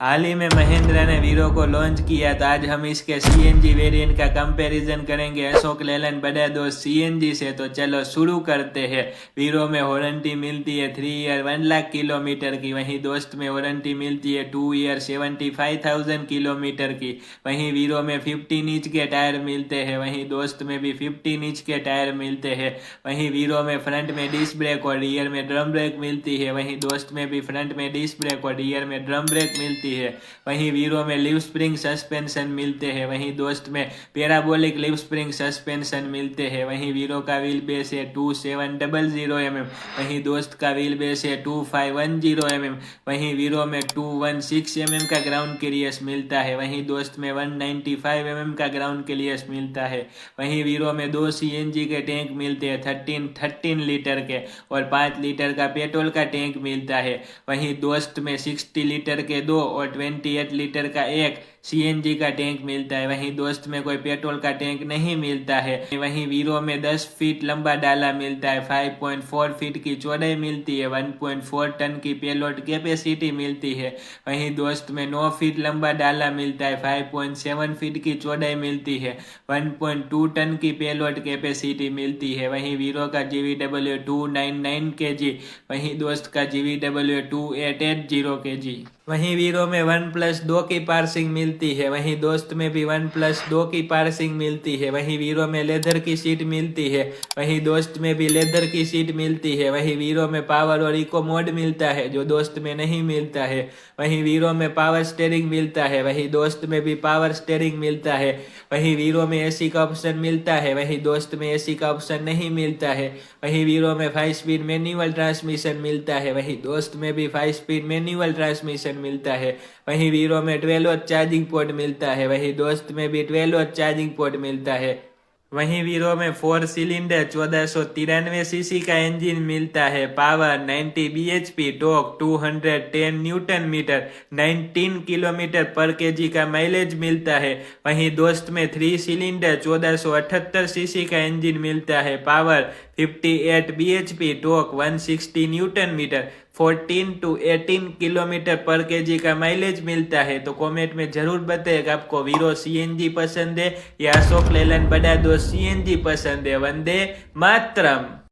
हाल ही में महिंद्रा ने वीरो को लॉन्च किया, तो आज हम इसके सीएनजी वेरिएंट का कंपैरिजन करेंगे अशोक लेलैंड बड़ा दोस्त सीएनजी से। तो चलो शुरू करते हैं। वीरो में वारंटी मिलती है 3 ईयर 1 लाख किलोमीटर की, वहीं दोस्त में वारंटी मिलती है 2 ईयर 75,000 किलोमीटर की। वहीं वीरो में 15 इंच के टायर मिलते हैं, वहीं दोस्त में भी 15 इंच के टायर मिलते हैं। वहीं वीरो में फ्रंट में डिस्क ब्रेक और रियर में ड्रम ब्रेक मिलती है, वहीं दोस्त में भी फ्रंट में डिस्क ब्रेक और रियर में ड्रम ब्रेक मिलती है। वहीं वीरो में लिव स्प्रिंग सस्पेंशन मिलते हैं, वहीं दोस्त में पैराबोलिक लिव स्प्रिंग सस्पेंशन मिलते हैं। वहीं वीरो का व्हील बेस है 2700 mm, वहीं दोस्त का व्हील बेस है 2510 mm। वहीं वीरो में 216 mm का ग्राउंड क्लियरेंस मिलता है, वहीं दोस्त में 195 mm का ग्राउंड क्लियरेंस मिलता है। वहीं वीरो में 2 सीएनजी के टैंक मिलते हैं 13 लीटर के, और 5 लीटर का पेट्रोल का टैंक मिलता है। वहीं दोस्त में 60 लीटर के 2 और 28 लीटर का एक सीएनजी का टैंक मिलता है। वहीं दोस्त में कोई पेट्रोल का टैंक नहीं मिलता है। वहीं वीरो में 10 फीट लंबा डाला मिलता है, 5.4 फीट की चौड़ाई मिलती है, 1.4 टन की पेलोड कैपेसिटी मिलती है। वहीं दोस्त में 9 फीट लंबा डाला मिलता है, 5.7 फीट की चौड़ाई मिलती है, 1.2 टन की पेलोड कैपेसिटी मिलती है। वहीं वीरो का GVW 299 kg, वहीं दोस्त का GVW 2880 kg। वहीं वीरो में 1+2 की पार्सिंग मिलती है, वहीं दोस्त में भी 1+2 की पार्सिंग मिलती है। वहीं वीरो में लेदर की सीट मिलती है, वहीं दोस्त में भी लेदर की सीट मिलती है। वहीं वीरो में पावर और इको मोड मिलता है, जो दोस्त में नहीं मिलता है। वहीं वीरो में पावर स्टेयरिंग मिलता है, वहीं दोस्त में भी पावर स्टेयरिंग मिलता है। वहीं वीरो में एसी का ऑप्शन मिलता है, वहीं दोस्त में एसी का ऑप्शन नहीं मिलता है। वहीं वीरो में 5 स्पीड मैनुअल ट्रांसमिशन मिलता है, वहीं दोस्त में भी 5 स्पीड मैनुअल ट्रांसमिशन मिलता है। वहीं वीरो में 12 वोल्ट चार्जिंग पोर्ट मिलता है, वहीं दोस्त में भी 12 वोल्ट चार्जिंग पोर्ट मिलता है। वहीं वीरो में 4 सिलेंडर 1493 सीसी का इंजन मिलता है, power 90 bhp, torque 210 newton metre, 19 kilometre पर केजी का माइलेज मिलता है। वहीं दोस्त में 3 सिलेंडर 1478 सीसी का इंजन मिलता है, power 58 bhp, torque 160 newton metre, 14 to 18 kilometre पर केजी का माइलेज मिलता है। तो कमेंट में जरूर बताइए कि आपको वीरो सीएनजी पसंद है या अशोक लेलैंड बड़ा दोस्त सीएनजी पसंद है। वंदे मातरम।